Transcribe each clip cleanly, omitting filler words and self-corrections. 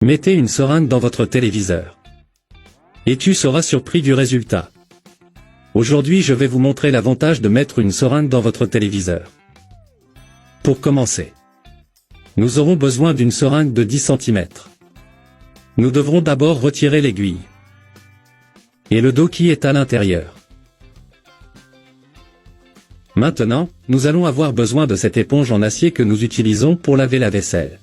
Mettez une seringue dans votre téléviseur. Et tu seras surpris du résultat. Aujourd'hui je vais vous montrer l'avantage de mettre une seringue dans votre téléviseur. Pour commencer, nous aurons besoin d'une seringue de 10 cm. Nous devrons d'abord retirer l'aiguille et le dos qui est à l'intérieur. Maintenant, nous allons avoir besoin de cette éponge en acier que nous utilisons pour laver la vaisselle.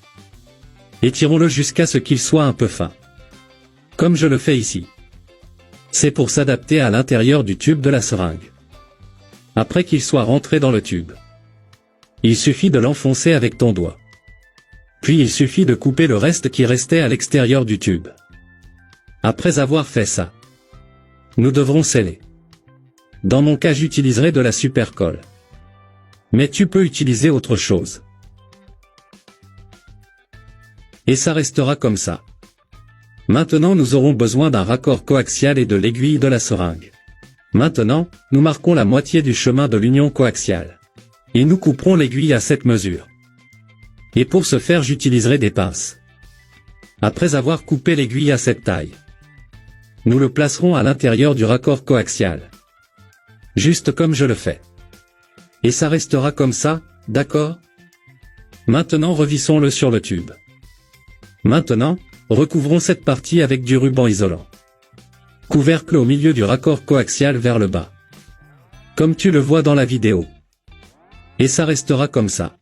Étirons-le jusqu'à ce qu'il soit un peu fin. Comme je le fais ici. C'est pour s'adapter à l'intérieur du tube de la seringue. Après qu'il soit rentré dans le tube, il suffit de l'enfoncer avec ton doigt. Puis il suffit de couper le reste qui restait à l'extérieur du tube. Après avoir fait ça, nous devrons sceller. Dans mon cas j'utiliserai de la super colle. Mais tu peux utiliser autre chose. Et ça restera comme ça. Maintenant nous aurons besoin d'un raccord coaxial et de l'aiguille de la seringue. Maintenant, nous marquons la moitié du chemin de l'union coaxiale. Et nous couperons l'aiguille à cette mesure. Et pour ce faire j'utiliserai des pinces. Après avoir coupé l'aiguille à cette taille, nous le placerons à l'intérieur du raccord coaxial. Juste comme je le fais. Et ça restera comme ça, d'accord? Maintenant revissons-le sur le tube. Maintenant, recouvrons cette partie avec du ruban isolant. Couvercle au milieu du raccord coaxial vers le bas. Comme tu le vois dans la vidéo. Et ça restera comme ça.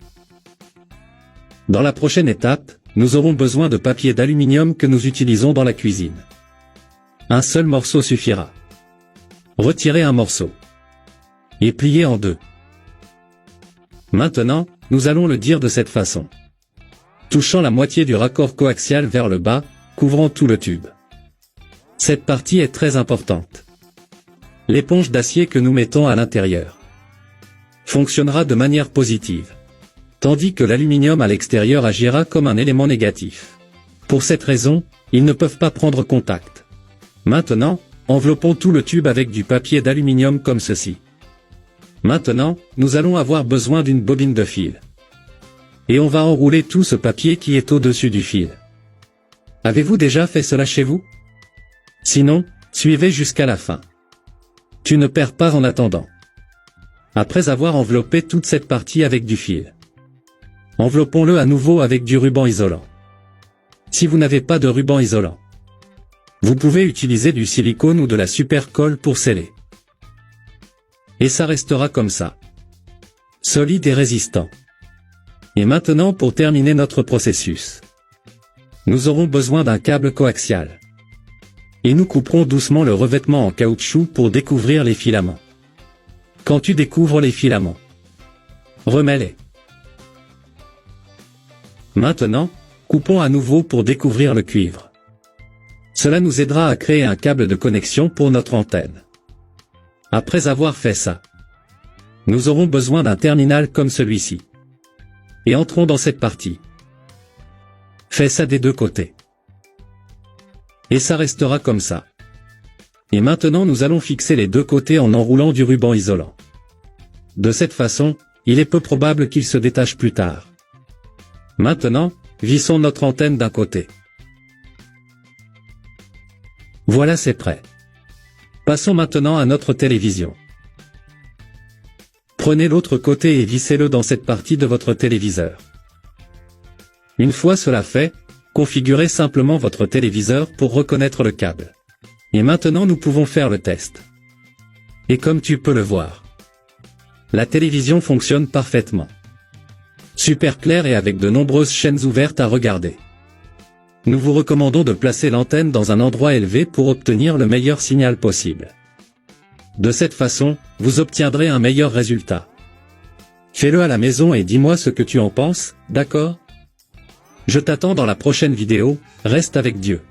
Dans la prochaine étape, nous aurons besoin de papier d'aluminium que nous utilisons dans la cuisine. Un seul morceau suffira. Retirez un morceau. Et pliez en deux. Maintenant, nous allons le dire de cette façon. Touchant la moitié du raccord coaxial vers le bas, couvrant tout le tube. Cette partie est très importante. L'éponge d'acier que nous mettons à l'intérieur fonctionnera de manière positive, tandis que l'aluminium à l'extérieur agira comme un élément négatif. Pour cette raison, ils ne peuvent pas prendre contact. Maintenant, enveloppons tout le tube avec du papier d'aluminium comme ceci. Maintenant, nous allons avoir besoin d'une bobine de fil. Et on va enrouler tout ce papier qui est au-dessus du fil. Avez-vous déjà fait cela chez vous? Sinon, suivez jusqu'à la fin. Tu ne perds pas en attendant. Après avoir enveloppé toute cette partie avec du fil, enveloppons-le à nouveau avec du ruban isolant. Si vous n'avez pas de ruban isolant, vous pouvez utiliser du silicone ou de la super colle pour sceller. Et ça restera comme ça. Solide et résistant. Et maintenant pour terminer notre processus, nous aurons besoin d'un câble coaxial. Et nous couperons doucement le revêtement en caoutchouc pour découvrir les filaments. Quand tu découvres les filaments, remets-les. Maintenant, coupons à nouveau pour découvrir le cuivre. Cela nous aidera à créer un câble de connexion pour notre antenne. Après avoir fait ça, nous aurons besoin d'un terminal comme celui-ci. Et entrons dans cette partie. Fais ça des deux côtés. Et ça restera comme ça. Et maintenant nous allons fixer les deux côtés en enroulant du ruban isolant. De cette façon, il est peu probable qu'il se détache plus tard. Maintenant, vissons notre antenne d'un côté. Voilà, c'est prêt. Passons maintenant à notre télévision. Prenez l'autre côté et vissez-le dans cette partie de votre téléviseur. Une fois cela fait, configurez simplement votre téléviseur pour reconnaître le câble. Et maintenant nous pouvons faire le test. Et comme tu peux le voir, la télévision fonctionne parfaitement. Super clair et avec de nombreuses chaînes ouvertes à regarder. Nous vous recommandons de placer l'antenne dans un endroit élevé pour obtenir le meilleur signal possible. De cette façon, vous obtiendrez un meilleur résultat. Fais-le à la maison et dis-moi ce que tu en penses, d'accord? Je t'attends dans la prochaine vidéo, reste avec Dieu.